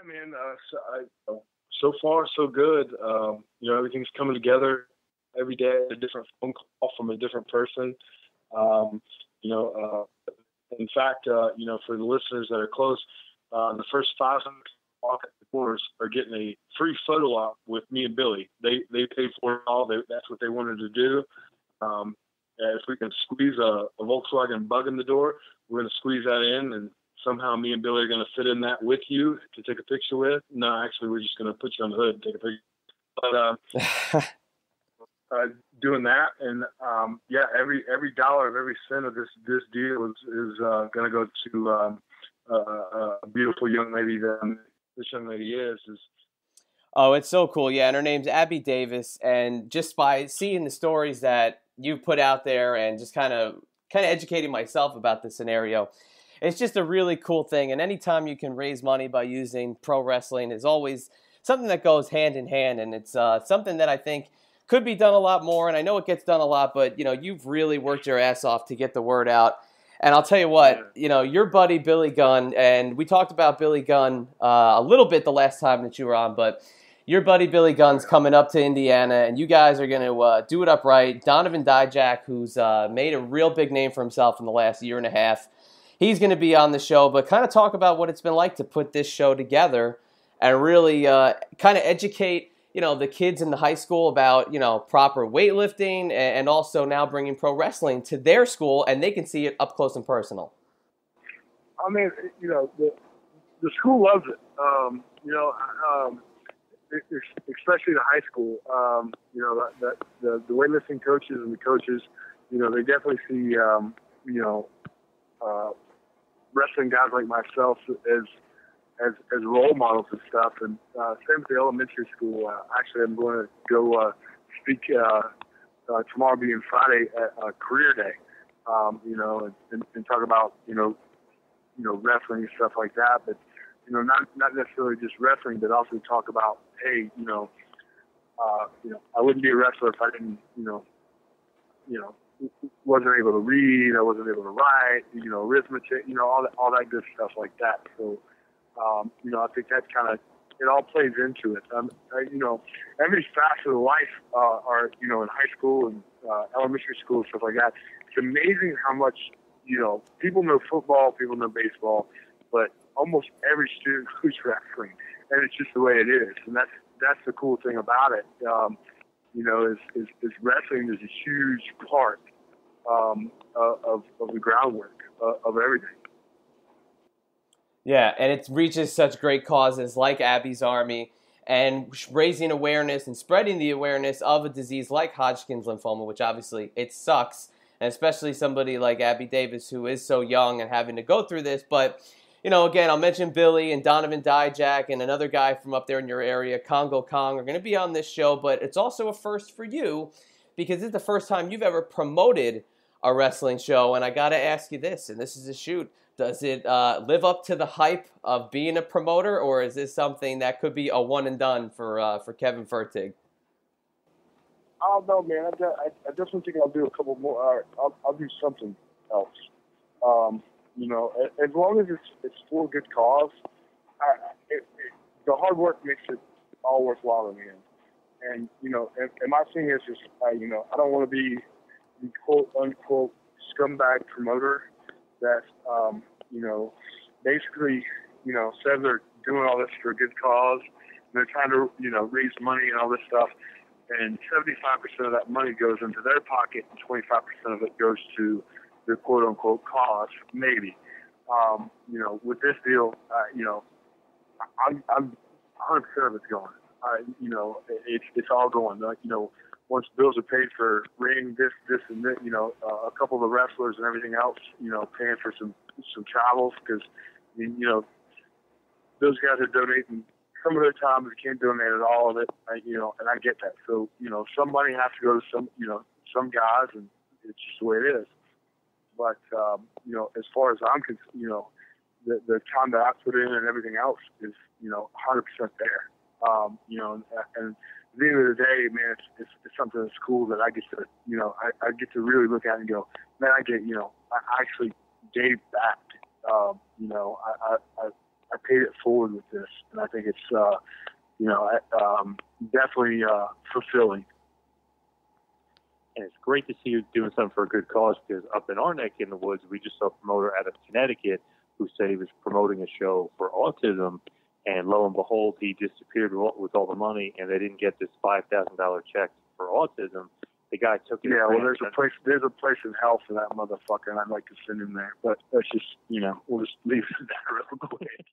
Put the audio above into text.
man. So far, so good. Everything's coming together every day. A different phone call from a different person. Um, you know, in fact, for the listeners that are close, the first 500 walk at the doors are getting a free photo op with me and Billy. They paid for it all. That's what they wanted to do. Um, if we can squeeze a Volkswagen Bug in the door, we're going to squeeze that in, and somehow me and Billy are going to fit in that with you to take a picture with. No, actually, we're just going to put you on the hood and take a picture. But doing that, and every dollar of every cent of this deal is going to go to a beautiful young lady that this young lady is. Oh, it's so cool. Yeah, and her name's Abby Davis. And just by seeing the stories that you put out there and just kind of educating myself about the scenario, it's just a really cool thing. And anytime you can raise money by using pro wrestling is always something that goes hand in hand. And it's something that I think could be done a lot more. And I know it gets done a lot, but, you've really worked your ass off to get the word out. And I'll tell you what, your buddy Billy Gunn, and we talked about Billy Gunn a little bit the last time that you were on, but your buddy Billy Gunn's coming up to Indiana, and you guys are going to do it up right. Donovan Dijak, who's made a real big name for himself in the last year and a half, he's going to be on the show, but kind of talk about what it's been like to put this show together and really kind of educate the kids in the high school about proper weightlifting and also now bringing pro wrestling to their school, and they can see it up close and personal. I mean, the school loves it. Especially the high school. The weightlifting coaches and the coaches, they definitely see wrestling guys like myself as role models and stuff. And same with the elementary school. Actually, I'm going to go speak tomorrow, being Friday, at Career Day. And talk about wrestling and stuff like that. But not necessarily just wrestling, but also talk about, hey, I wouldn't be a wrestler if I didn't, wasn't able to read, I wasn't able to write, arithmetic, all that good stuff like that. So, I think that kind of, it all plays into it. Every facet of life are, in high school and elementary school and stuff like that. It's amazing how much, people know football, people know baseball, but almost every student who's wrestling, and it's just the way it is. And that's the cool thing about it. Is wrestling is a huge part of the groundwork of everything. Yeah, and it reaches such great causes like Abby's Army and raising awareness and spreading the awareness of a disease like Hodgkin's lymphoma, which obviously it sucks, and especially somebody like Abby Davis who is so young and having to go through this. But, again, I'll mention Billy and Donovan Dijak and another guy from up there in your area, Congo Kong, are going to be on this show, but it's also a first for you because it's the first time you've ever promoted a wrestling show, and I got to ask you this, and this is a shoot. Does it live up to the hype of being a promoter, or is this something that could be a one and done for Kevin Fertig? I don't know, man. I definitely think I'll do a couple more. I'll do something else. As long as it's for a good cause, the hard work makes it all worthwhile in the end. And and my thing is just I don't want to be the quote unquote scumbag promoter that basically says they're doing all this for a good cause and they're trying to raise money and all this stuff, and 75% of that money goes into their pocket and 25% of it goes to the quote unquote cause. Maybe with this deal, I'm 100% of it's going. It's all going. Once bills are paid for ring, this, and that, a couple of the wrestlers and everything else, paying for some travels, because, those guys are donating some of their time. They can't donate at all of it, and I get that. So, somebody has to go to some guys, and it's just the way it is. But, as far as I'm concerned, the time that I put in and everything else is, 100% there. And at the end of the day, man, it's something that's cool that I get to, I get to really look at and go, man, I actually gave back. I I paid it forward with this, and I think it's definitely fulfilling. And it's great to see you doing something for a good cause, because up in our neck in the woods, we just saw a promoter out of Connecticut who said he was promoting a show for autism, and lo and behold, he disappeared with all the money, and they didn't get this $5,000 check for autism. The guy took it. Yeah, well, there's a place in hell for that motherfucker, and I'd like to send him there. But that's just, we'll just leave it there real quick.